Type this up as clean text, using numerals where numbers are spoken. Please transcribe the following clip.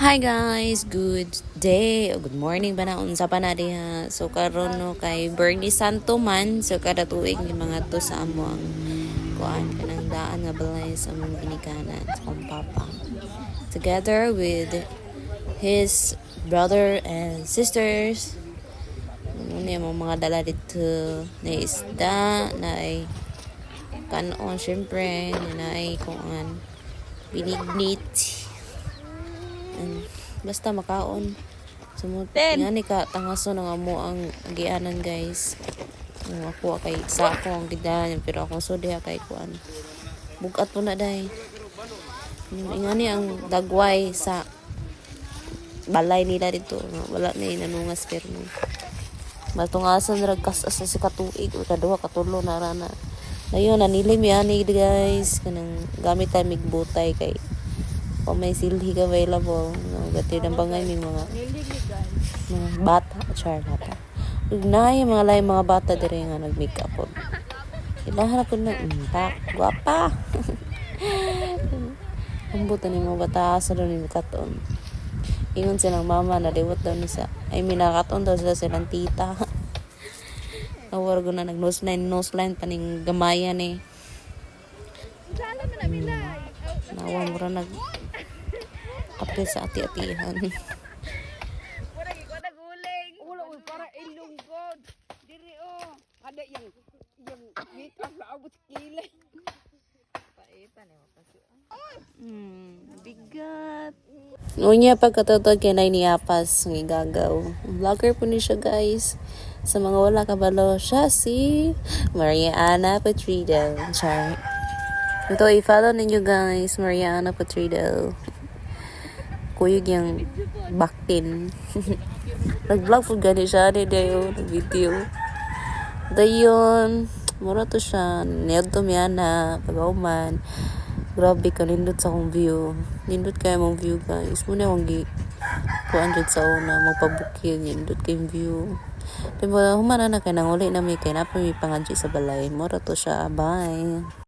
Hi guys, good day o good morning ba na unsa pa na diha. So karon no kay Byernes Santo man, so kada tuig ni mga to sa amo ang kuan kanang daan nga balay sa among ginikanan sa akong papa. Together with his brother and sisters. Ano niya mga dala dito na isda, na ay kanon syempre, na ay kuan binignit. Basta makaon sumut nga ni ka tangaso nga mo ang agianan guys. Ako kay sa ako ang gidalan pero ako so diha kay kuan bugat po na day nga ni ang dagway sa balay nila dito wala na inanungas pero matungasan ragkas asa si katuig o kaduha katulo na rana dayon nanilim yani guys kanang gamit tayo migbutay kay kung may silhi available no gati ng bangay mga bata bata ugnay mga lay mga bata dire nga nag-makeup po ilahan ko na guwapa ambutan ni mga bata sa doon ni katon ingon silang mama na liwat daw ni sa ay minakaton daw sila silang tita awar ko na nag nose line paning gamayan nawa mo ra nag apil sa ati-atihan. Wala para ilungkod. Diri ada yang make up na abot kile. Paitan bigat. Unya pagkatotoo kay nay niapas ng igagaw. Vlogger po ni siya guys. Sa mga wala kabalo, siya si Mariana Patridel. Char. Ito i-follow ninyo guys, Mariana Patridel. Kuyog yung baktin. Nag-vlog po gani siya dayo video. Dayon mura to siya niyad to na pag-auman. Grabe ka nindot sa akong view. Nindot kayo mong view guys. Muna akong kuan dyan sa una magpabukid nindot kayong view. Diba humana na kayo nang uli na may kayo na pa may pangadyo sa balay. Mura to siya. Bye.